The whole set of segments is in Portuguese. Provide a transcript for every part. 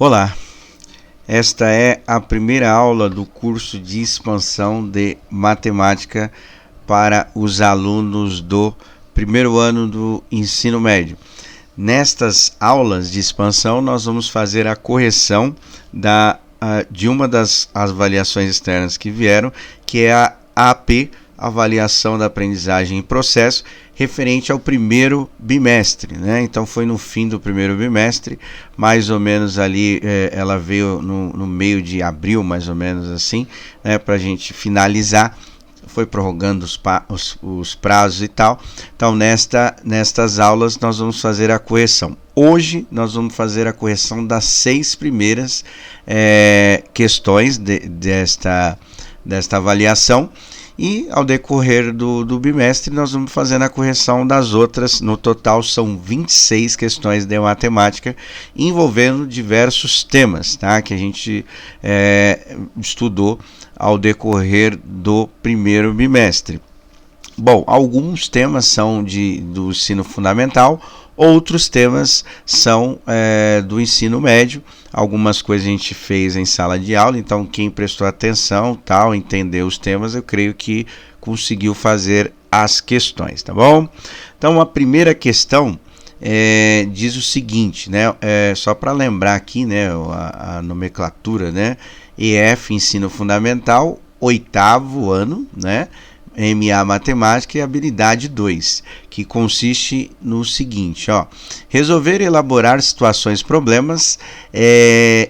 Olá, esta é a primeira aula do curso de expansão de matemática para os alunos do primeiro ano do ensino médio. Nestas aulas de expansão, nós vamos fazer a correção de uma das avaliações externas que vieram, que é a AP, Avaliação da Aprendizagem em Processo, referente ao primeiro bimestre, né? Então foi no fim do primeiro bimestre, mais ou menos ali, ela veio no meio de abril, mais ou menos assim, né, para a gente finalizar. Foi prorrogando os prazos e tal. Então nestas aulas nós vamos fazer a correção. Hoje nós vamos fazer a correção das 6 primeiras questões desta avaliação. E ao decorrer do bimestre nós vamos fazendo a correção das outras. No total são 26 questões de matemática envolvendo diversos temas, tá? Que a gente estudou ao decorrer do primeiro bimestre. Bom, alguns temas são do ensino fundamental, outros temas são do ensino médio. Algumas coisas a gente fez em sala de aula, então quem prestou atenção, tal, entendeu os temas, eu creio que conseguiu fazer as questões, tá bom? Então a primeira questão diz o seguinte, né? Só para lembrar aqui, né, a nomenclatura, né? EF, ensino fundamental, 8º ano, né? MA Matemática e Habilidade 2, que consiste no seguinte, ó: resolver e elaborar situações problemas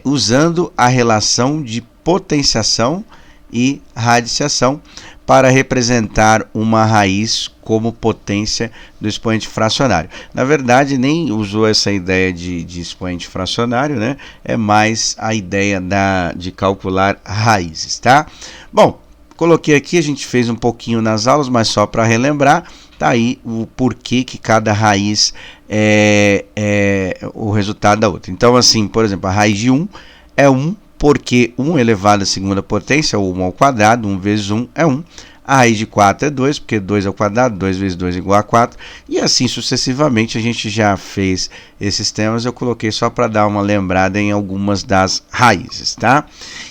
usando a relação de potenciação e radiciação para representar uma raiz como potência do expoente fracionário. Na verdade, nem usou essa ideia de expoente fracionário, né? É mais a ideia de calcular raízes, tá? Bom, coloquei aqui, a gente fez um pouquinho nas aulas, mas só para relembrar, tá aí o porquê que cada raiz é o resultado da outra. Então, assim, por exemplo, a raiz de 1 é 1, porque 1 elevado à segunda potência, ou 1 ao quadrado, 1 vezes 1 é 1. A raiz de 4 é 2, porque 2 ao quadrado, 2 vezes 2 é igual a 4. E assim sucessivamente. A gente já fez esses temas, eu coloquei só para dar uma lembrada em algumas das raízes, tá?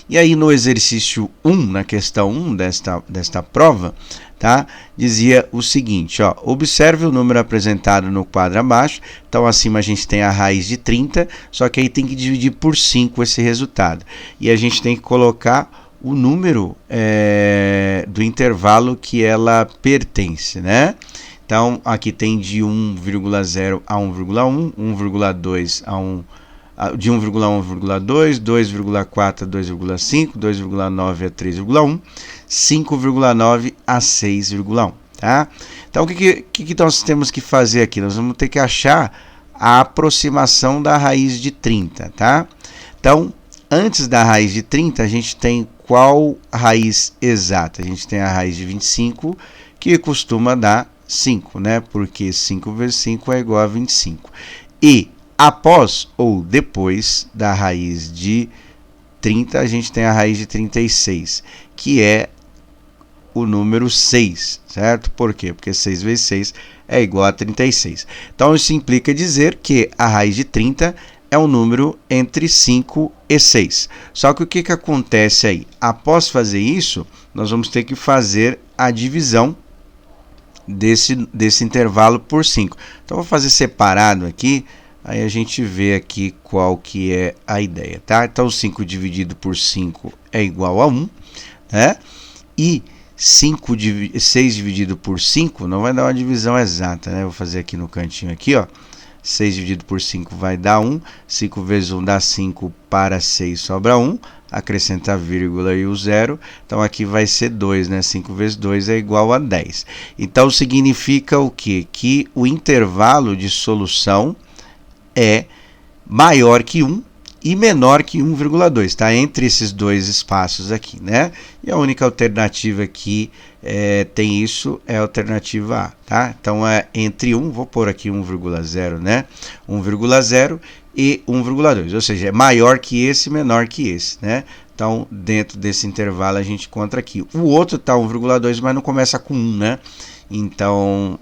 E aí no exercício 1, na questão 1 desta prova, tá? Dizia o seguinte, ó: observe o número apresentado no quadro abaixo. Então acima a gente tem a raiz de 30, só que aí tem que dividir por 5 esse resultado. E a gente tem que colocar o número do intervalo que ela pertence, né? Então aqui tem de 1,0 a 1,1, 1,2 a 1, de 1,1 a 1,2, 2,4 a 2,5, 2,9 a 3,1, 5,9 a 6,1, tá? Então o que nós temos que fazer aqui? Nós vamos ter que achar a aproximação da raiz de 30, tá? Então, antes da raiz de 30, a gente tem qual raiz exata? A gente tem a raiz de 25, que costuma dar 5, né? Porque 5 vezes 5 é igual a 25. E após ou depois da raiz de 30, a gente tem a raiz de 36, que é o número 6, certo? Por quê? Porque 6 vezes 6 é igual a 36. Então, isso implica dizer que a raiz de 30 é um número entre 5 e 6. Só que o que acontece aí? Após fazer isso, nós vamos ter que fazer a divisão desse intervalo por 5. Então, vou fazer separado aqui, aí a gente vê aqui qual que é a ideia, tá? Então, 5 dividido por 5 é igual a 1, né? E 6 dividido por 5 não vai dar uma divisão exata, né? Vou fazer aqui no cantinho aqui, ó. 6 dividido por 5 vai dar 1, 5 vezes 1 dá 5, para 6 sobra 1, acrescenta a vírgula e o 0, então aqui vai ser 2, né? 5 vezes 2 é igual a 10. Então significa o quê? Que o intervalo de solução é maior que 1 e menor que 1,2, tá? Entre esses dois espaços aqui, né? E a única alternativa que tem isso é a alternativa A, tá? Então é entre 1, vou pôr aqui 1,0, né? 1,0 e 1,2, ou seja, é maior que esse, menor que esse, né? Então, dentro desse intervalo a gente encontra aqui. O outro tá 1,2, mas não começa com 1, né? Então,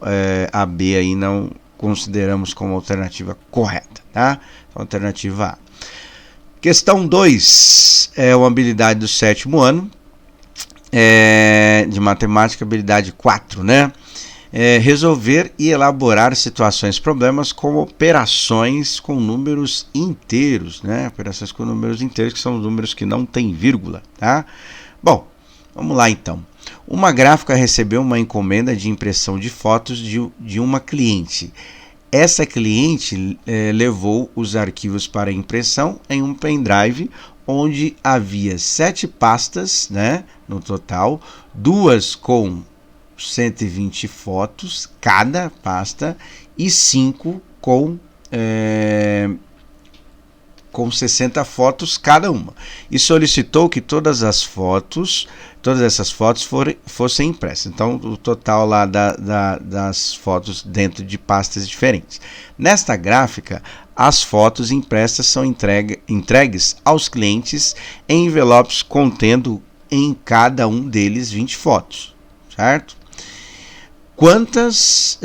a B aí não consideramos como alternativa correta, tá? Alternativa A. Questão 2 é uma habilidade do 7º ano, de matemática, habilidade 4, né? Resolver e elaborar situações, problemas com operações com números inteiros, né? Operações com números inteiros, que são os números que não tem vírgula, tá? Bom, vamos lá então. Uma gráfica recebeu uma encomenda de impressão de fotos de uma cliente. Essa cliente levou os arquivos para impressão em um pendrive onde havia 7 pastas, né, no total, 2 com 120 fotos cada pasta e 5 com 60 fotos cada uma, e solicitou que todas essas fotos fossem impressas. Então, o total lá das fotos dentro de pastas diferentes. Nesta gráfica, as fotos impressas são entregues aos clientes em envelopes contendo em cada um deles 20 fotos, certo? Quantos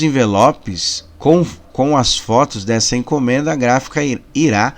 envelopes com as fotos dessa encomenda a gráfica irá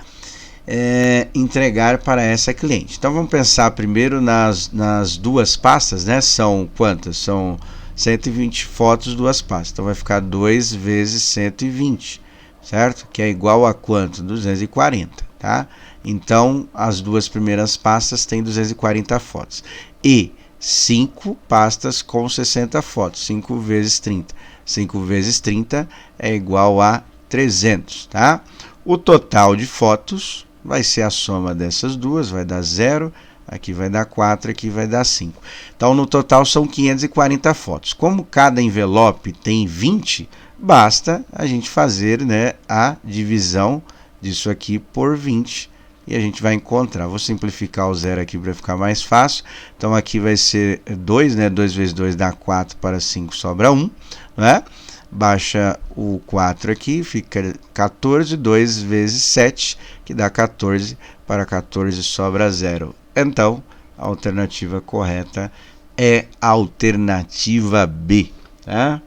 entregar para essa cliente? Então vamos pensar primeiro nas 2 pastas, né? São quantas? São 120 fotos, 2 pastas. Então vai ficar 2 vezes 120, certo? Que é igual a quanto? 240, tá? Então as 2 primeiras pastas têm 240 fotos. E 5 pastas com 60 fotos, 5 vezes 30. 5 vezes 30 é igual a 300, tá? O total de fotos vai ser a soma dessas duas, vai dar 0, aqui vai dar 4, aqui vai dar 5. Então, no total são 540 fotos. Como cada envelope tem 20, basta a gente fazer, né, a divisão disso aqui por 20. E a gente vai encontrar, vou simplificar o 0 aqui para ficar mais fácil. Então aqui vai ser 2, né? 2 vezes 2 dá 4, para 5 sobra 1, né? Baixa o 4 aqui, fica 14, 2 vezes 7, que dá 14, para 14 sobra 0. Então, a alternativa correta é a alternativa B, tá?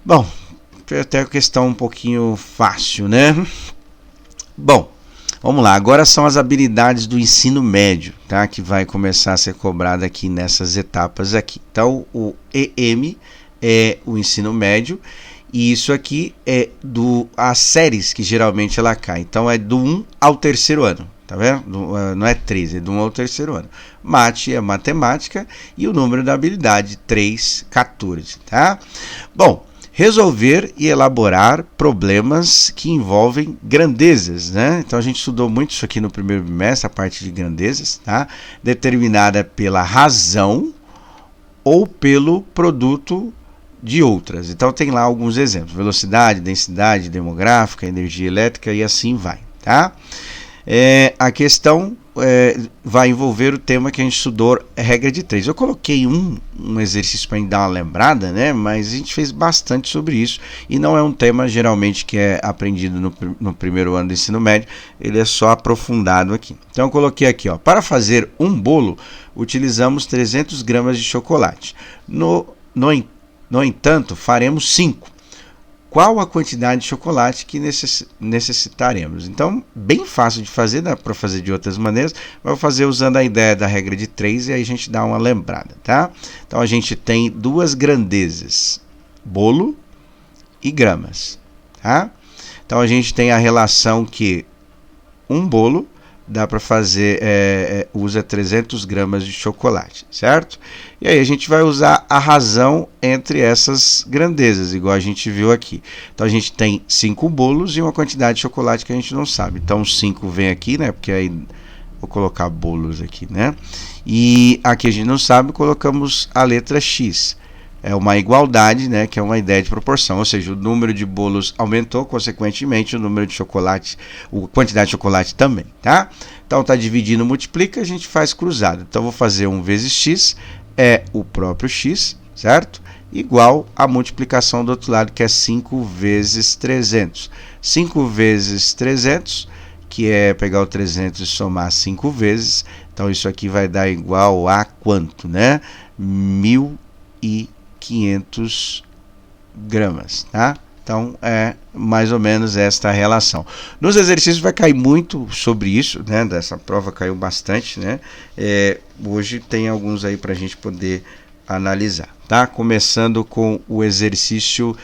Bom, até a questão um pouquinho fácil, né? Bom, vamos lá, agora são as habilidades do ensino médio, tá? Que vai começar a ser cobrada aqui nessas etapas aqui. Então, o EM é o ensino médio, e isso aqui é as séries que geralmente ela cai. Então, é do 1 ao 3º ano, tá vendo? Não é 13, é do 1 ao 3º ano. Mate é matemática e o número da habilidade 3, 14, tá? Bom, resolver e elaborar problemas que envolvem grandezas, né? Então a gente estudou muito isso aqui no primeiro bimestre, a parte de grandezas, tá? Determinada pela razão ou pelo produto de outras. Então tem lá alguns exemplos: velocidade, densidade demográfica, energia elétrica e assim vai, tá? A questão vai envolver o tema que a gente estudou, regra de 3. Eu coloquei um exercício para a gente dar uma lembrada, né? Mas a gente fez bastante sobre isso e não é um tema geralmente que é aprendido no primeiro ano do ensino médio, ele é só aprofundado aqui. Então eu coloquei aqui, ó, para fazer um bolo utilizamos 300 gramas de chocolate. No entanto, faremos 5. Qual a quantidade de chocolate que necessitaremos? Então, bem fácil de fazer, dá para fazer de outras maneiras, mas vou fazer usando a ideia da regra de 3 e aí a gente dá uma lembrada, tá? Então, a gente tem 2 grandezas, bolo e gramas, tá? Então, a gente tem a relação que um bolo dá para fazer, usa 300 gramas de chocolate, certo? E aí a gente vai usar a razão entre essas grandezas, igual a gente viu aqui. Então a gente tem 5 bolos e uma quantidade de chocolate que a gente não sabe. Então 5 vem aqui, né? Porque aí vou colocar bolos aqui, né? E aqui a gente não sabe, colocamos a letra X. É uma igualdade, né, que é uma ideia de proporção, ou seja, o número de bolos aumentou, consequentemente o número de chocolate, a quantidade de chocolate também, tá? Então tá dividindo, multiplica, a gente faz cruzado. Então vou fazer 1 vezes x, é o próprio x, certo? Igual a multiplicação do outro lado, que é 5 vezes 300. 5 vezes 300, que é pegar o 300 e somar 5 vezes, então isso aqui vai dar igual a quanto, né? 1.500 gramas, tá? Então é mais ou menos esta relação. Nos exercícios vai cair muito sobre isso, né? Dessa prova caiu bastante, né? Hoje tem alguns aí para a gente poder analisar, tá? Começando com o exercício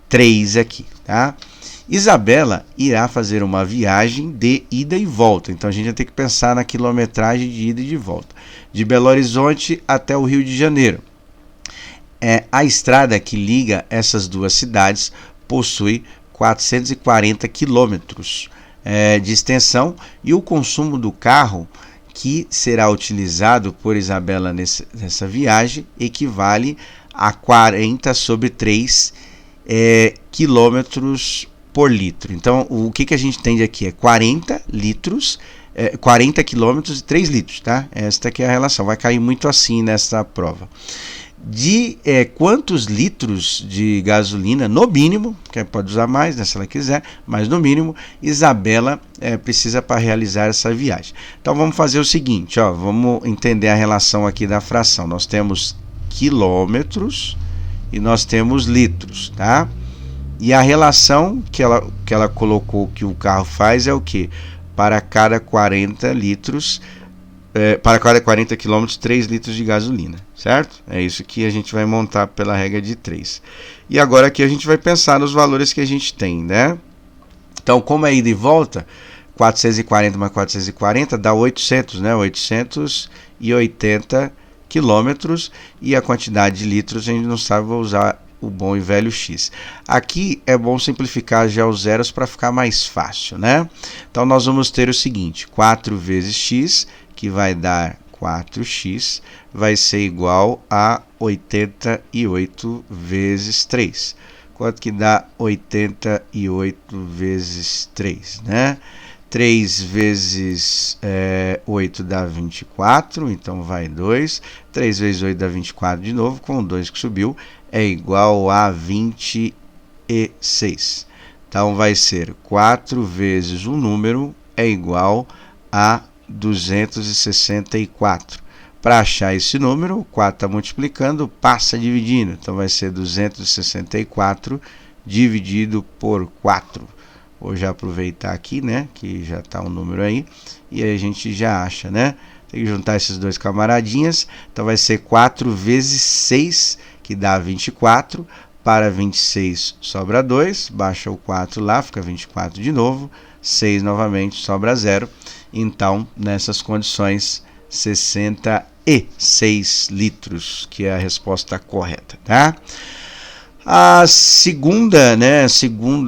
3 aqui, tá? Isabela irá fazer uma viagem de ida e volta. Então a gente vai ter que pensar na quilometragem de ida e de volta. De Belo Horizonte até o Rio de Janeiro. A estrada que liga essas duas cidades possui 440 quilômetros de extensão e o consumo do carro que será utilizado por Isabela nessa viagem equivale a 40 sobre 3 quilômetros por litro. Então, o que a gente tem aqui é 40 litros, 40 quilômetros e 3 litros, tá? Esta que é a relação, vai cair muito assim nessa prova. De quantos litros de gasolina, no mínimo, que pode usar mais, né, se ela quiser, mas no mínimo, Isabela precisa para realizar essa viagem. Então vamos fazer o seguinte, ó, vamos entender a relação aqui da fração. Nós temos quilômetros e nós temos litros, tá? E a relação que ela colocou que o carro faz é o que? Para cada 40 litros, para cada 40 km, 3 litros de gasolina, certo? É isso que a gente vai montar pela regra de 3. E agora aqui a gente vai pensar nos valores que a gente tem, né? Então, como é ida e volta, 440 mais 440 dá 800, né? 880 quilômetros, e a quantidade de litros a gente não sabe, vou usar o bom e velho x. Aqui é bom simplificar já os zeros para ficar mais fácil, né? Então nós vamos ter o seguinte, 4 vezes x, que vai dar 4x, vai ser igual a 88 vezes 3. Quanto que dá 88 vezes 3, né? 3 vezes 8 dá 24, então vai 2. 3 vezes 8 dá 24 de novo, com 2 que subiu, é igual a 26. Então vai ser 4 vezes o número é igual a 264. Para achar esse número, o 4 está multiplicando, passa dividindo. Então vai ser 264 dividido por 4. Vou já aproveitar aqui, né, que já está um número aí, e aí a gente já acha, né? Tem que juntar esses dois camaradinhas. Então vai ser 4 vezes 6, que dá 24. Para 26 sobra 2, baixa o 4 lá, fica 24 de novo. 6 novamente, sobra 0. Então, nessas condições, 66 litros, que é a resposta correta, tá? A segunda, né,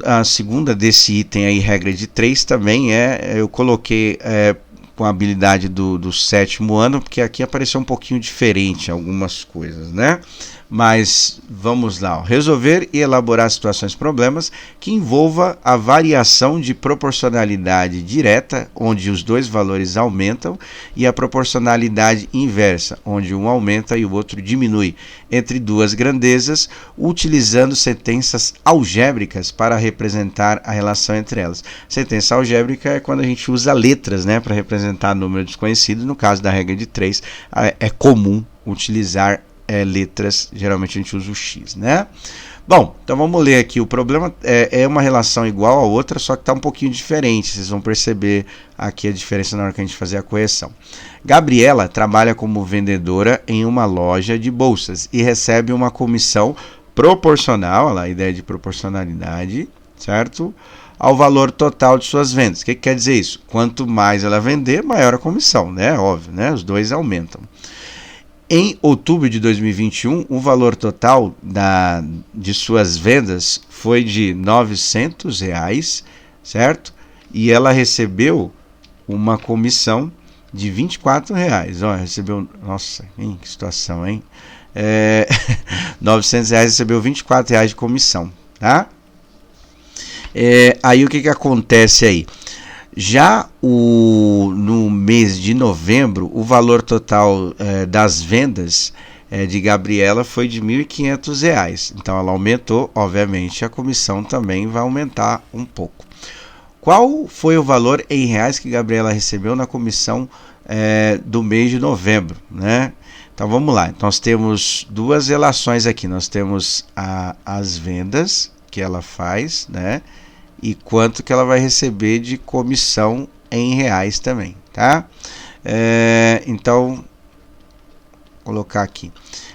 a segunda desse item aí, regra de 3, também eu coloquei com a habilidade do 7º ano, porque aqui apareceu um pouquinho diferente algumas coisas, né? Mas vamos lá, ó. Resolver e elaborar situações problemas que envolva a variação de proporcionalidade direta, onde os dois valores aumentam, e a proporcionalidade inversa, onde um aumenta e o outro diminui, entre duas grandezas, utilizando sentenças algébricas para representar a relação entre elas. Sentença algébrica é quando a gente usa letras, né, para representar número desconhecido. No caso da regra de 3, é comum utilizar letras, geralmente a gente usa o x, né? Bom, então vamos ler aqui. O problema é uma relação igual a outra, só que está um pouquinho diferente. Vocês vão perceber aqui a diferença na hora que a gente fazer a correção. Gabriela trabalha como vendedora em uma loja de bolsas e recebe uma comissão proporcional, olha lá, a ideia de proporcionalidade, certo? Ao valor total de suas vendas. O que quer dizer isso? Quanto mais ela vender, maior a comissão, né? Óbvio, né? Os dois aumentam. Em outubro de 2021, o valor total de suas vendas foi de R$ 900, certo? E ela recebeu uma comissão de R$ 24. Ó, recebeu, nossa, que situação, hein? R$ 900 recebeu R$ 24 de comissão, tá? Aí o que acontece aí? Já no mês de novembro, o valor total das vendas de Gabriela foi de R$ 1.500. Então ela aumentou, obviamente a comissão também vai aumentar um pouco. Qual foi o valor em reais que Gabriela recebeu na comissão do mês de novembro, né? Então vamos lá, nós temos duas relações aqui, nós temos as vendas, que ela faz, né? E quanto que ela vai receber de comissão em reais também, tá? Então, vou colocar aqui.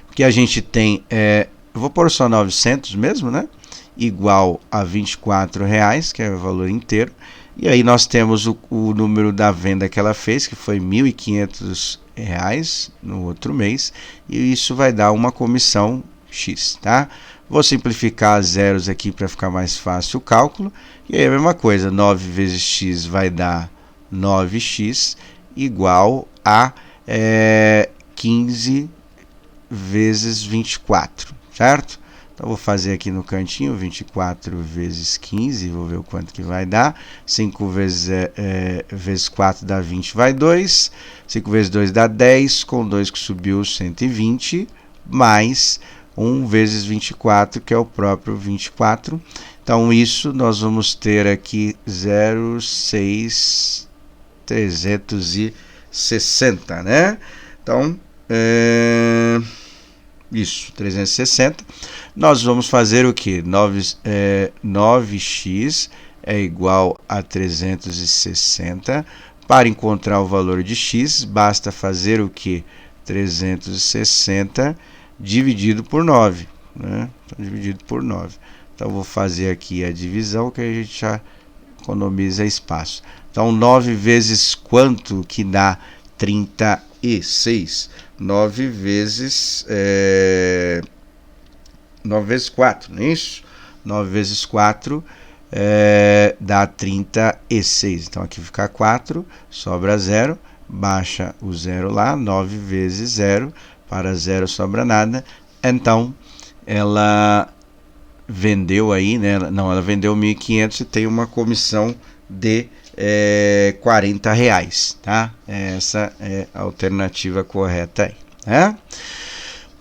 O que a gente tem eu vou pôr só 900 mesmo, né? Igual a R$24, que é o valor inteiro. E aí nós temos o número da venda que ela fez, que foi R$1.500 no outro mês. E isso vai dar uma comissão X, tá? Vou simplificar as zeros aqui para ficar mais fácil o cálculo. E aí a mesma coisa, 9 vezes x vai dar 9x igual a 15 vezes 24, certo? Então vou fazer aqui no cantinho 24 vezes 15, vou ver o quanto que vai dar. 5 vezes 4 dá 20, vai 2. 5 vezes 2 dá 10, com 2 que subiu 120, mais 1 vezes 24, que é o próprio 24. Então, isso nós vamos ter aqui 0,6360, né? Então, isso, 360. Nós vamos fazer o que? 9x é igual a 360. Para encontrar o valor de x, basta fazer o que? 360 dividido por 9, né? Então, dividido por 9. Então, vou fazer aqui a divisão, que a gente já economiza espaço. Então, 9 vezes quanto que dá 36? 9 vezes 4, não é isso? 9 vezes 4 dá 36. Então, aqui fica 4, sobra 0, baixa o 0 lá, 9 vezes 0, para 0 sobra nada. Então, ela vendeu aí, né? Não, ela vendeu 1.500 e tem uma comissão de R$40, tá? Essa é a alternativa correta aí, né?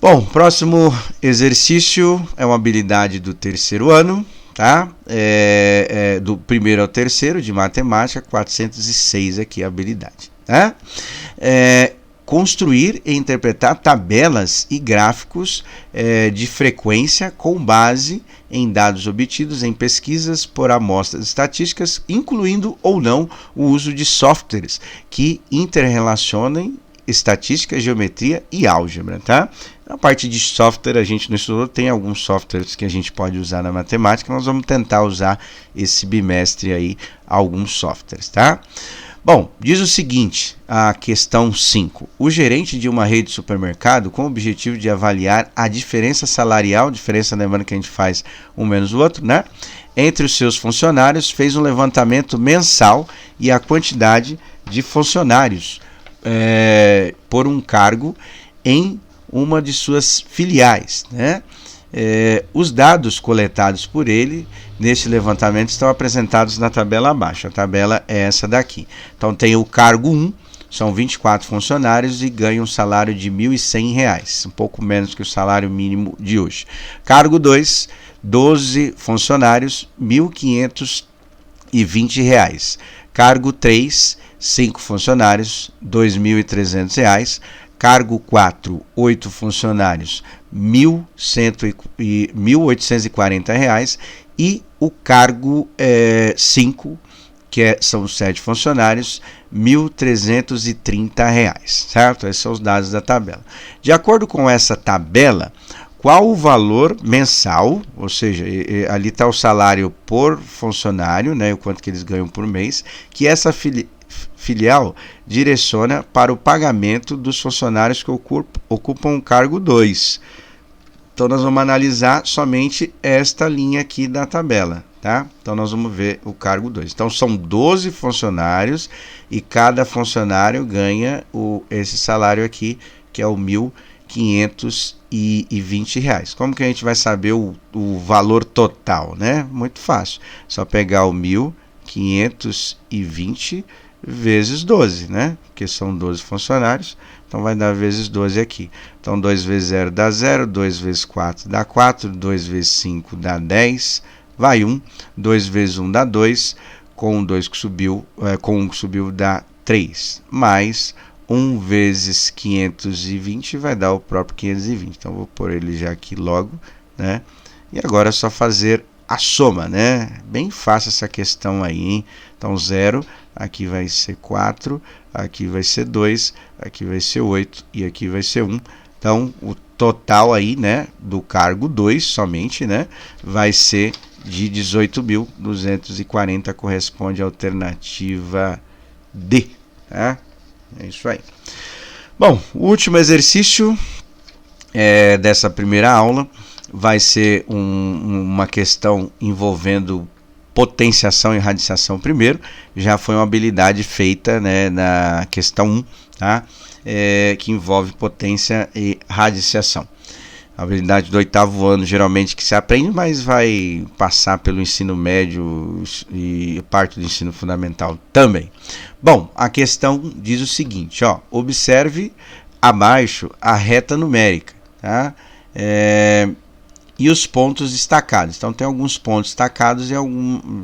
Bom, próximo exercício é uma habilidade do terceiro ano, tá? Do primeiro ao terceiro de matemática, 406 aqui a habilidade, tá? Construir e interpretar tabelas e gráficos de frequência com base em dados obtidos em pesquisas por amostras estatísticas, incluindo ou não o uso de softwares que interrelacionem estatística, geometria e álgebra, tá? Na parte de software, a gente não estudou, tem alguns softwares que a gente pode usar na matemática, nós vamos tentar usar esse bimestre aí alguns softwares, tá? Bom, diz o seguinte, a questão 5. O gerente de uma rede de supermercado, com o objetivo de avaliar a diferença salarial, diferença, lembrando que a gente faz um menos o outro, né? Entre os seus funcionários, fez um levantamento mensal e a quantidade de funcionários por um cargo em uma de suas filiais, né? Os dados coletados por ele nesse levantamento estão apresentados na tabela abaixo. A tabela é essa daqui. Então tem o cargo 1, são 24 funcionários e ganham um salário de R$ 1.100, um pouco menos que o salário mínimo de hoje. Cargo 2, 12 funcionários, R$ 1.520. Cargo 3, 5 funcionários, R$ 2.300. Cargo 4, 8 funcionários, R$ 1.840. E o cargo 5, que são 7 funcionários, R$ 1.330, certo? Esses são os dados da tabela. De acordo com essa tabela, qual o valor mensal, ou seja, ali está o salário por funcionário, né, o quanto que eles ganham por mês, que essa filial direciona para o pagamento dos funcionários que ocupam o cargo 2. Então, nós vamos analisar somente esta linha aqui da tabela, tá? Então, nós vamos ver o cargo 2. Então, são 12 funcionários e cada funcionário ganha esse salário aqui, que é o R$ 1.520. Como que a gente vai saber o valor total, né? Muito fácil. Só pegar o 1.520 vezes 12, né? Porque são 12 funcionários, então vai dar vezes 12 aqui. Então 2 vezes 0 dá 0, 2 vezes 4 dá 4, 2 vezes 5 dá 10, vai 1, 2 vezes 1 dá 2, com 2 que subiu, com 1 que subiu dá 3, mais 1 vezes 520 vai dar o próprio 520. Então vou pôr ele já aqui logo, né? E agora é só fazer a soma, né? Bem fácil essa questão aí, hein? Então 0, aqui vai ser 4, aqui vai ser 2, aqui vai ser 8 e aqui vai ser 1. Então o total aí, né, do cargo 2 somente, né, vai ser de 18.240, corresponde à alternativa D, tá? É isso aí. Bom, o último exercício dessa primeira aula vai ser uma questão envolvendo potenciação e radiação primeiro. Já foi uma habilidade feita, né, na questão 1, tá? Que envolve potência e radiação. A habilidade do 8º ano geralmente que se aprende, mas vai passar pelo ensino médio e parte do ensino fundamental também. Bom, a questão diz o seguinte, ó, observe abaixo a reta numérica, tá? E os pontos destacados. Então tem alguns pontos destacados e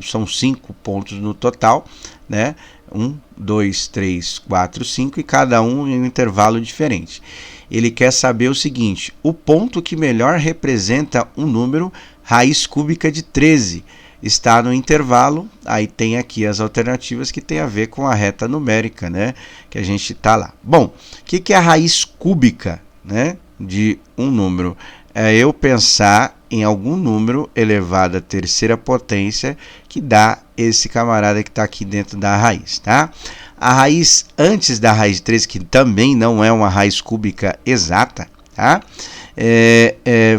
são 5 pontos no total, né? 1, 2, 3, 4, 5 e cada um em um intervalo diferente. Ele quer saber o seguinte: o ponto que melhor representa um número raiz cúbica de 13 está no intervalo. Aí tem aqui as alternativas que tem a ver com a reta numérica, né? Que a gente está lá. Bom, o que é a raiz cúbica, né, de um número? É eu pensar em algum número elevado à terceira potência que dá esse camarada que está aqui dentro da raiz, tá? A raiz antes da raiz de 13, que também não é uma raiz cúbica exata, tá?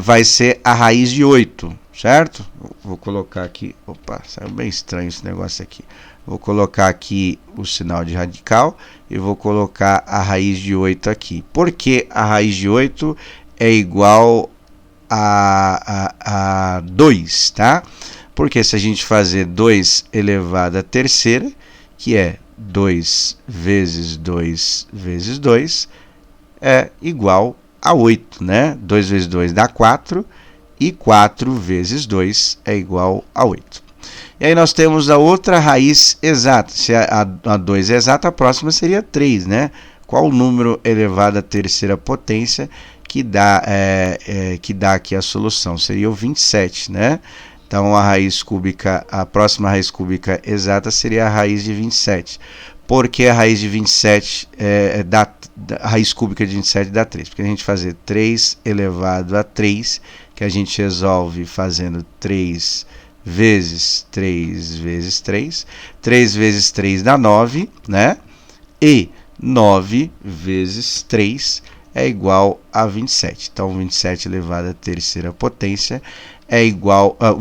Vai ser a raiz de 8, certo? Vou colocar aqui, opa, saiu bem estranho esse negócio aqui. Vou colocar aqui o sinal de radical e vou colocar a raiz de 8 aqui. Por que a raiz de 8 é igual a 2, tá? Porque se a gente fazer 2 elevado à terceira, que é 2 vezes 2 vezes 2, é igual a 8, né? 2 vezes 2 dá 4 e 4 vezes 2 é igual a 8. E aí nós temos a outra raiz exata. Se a 2 é exata, a próxima seria 3, né? Qual o número elevado à terceira potência que dá aqui a solução? Seria o 27, né? Então a próxima raiz cúbica exata seria a raiz de 27. Porque a raiz de 27 a raiz cúbica de 27 dá 3. Porque a gente fazer 3 elevado a 3, que a gente resolve fazendo 3 vezes 3 vezes 3. 3 vezes 3 dá 9, né? E 9 vezes 3 é igual a 27. Então, 27 elevado à terceira potência é igual a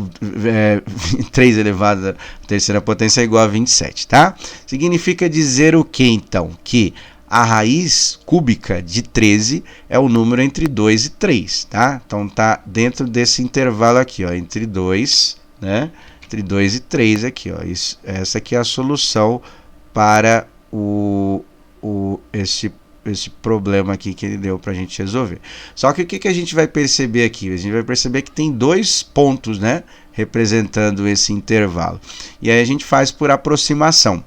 3 elevado à terceira potência é igual a 27, tá? Significa dizer o que, então? Que a raiz cúbica de 13 é o número entre 2 e 3, tá? Então, tá dentro desse intervalo aqui, ó, entre 2, né? Entre 2 e 3 aqui, ó. Essa aqui é a solução para esse problema aqui que ele deu para a gente resolver. Só que o que a gente vai perceber aqui? A gente vai perceber que tem 2 pontos, né, representando esse intervalo. E aí a gente faz por aproximação.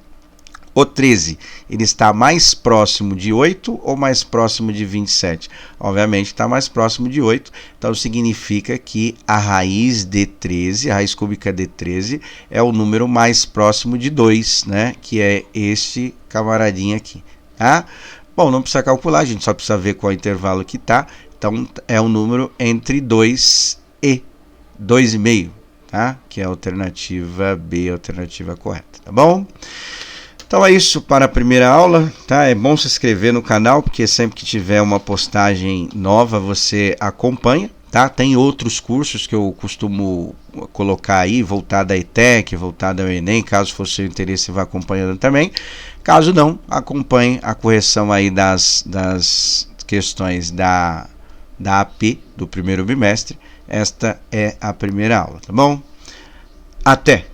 O 13, ele está mais próximo de 8 ou mais próximo de 27? Obviamente está mais próximo de 8, então significa que a raiz de 13, a raiz cúbica de 13, é o número mais próximo de 2, né? Que é este camaradinho aqui, tá? Bom, não precisa calcular, a gente só precisa ver qual intervalo que está. Então é um número entre 2 e 2,5, tá? Que é a alternativa B, a alternativa correta, tá bom? Então é isso para a primeira aula, tá? É bom se inscrever no canal, porque sempre que tiver uma postagem nova você acompanha, tá? Tem outros cursos que eu costumo colocar aí, voltado à ETEC, voltado ao Enem, caso for seu interesse, vá acompanhando também. Caso não, acompanhe a correção aí das questões da AP do primeiro bimestre. Esta é a primeira aula, tá bom? Até!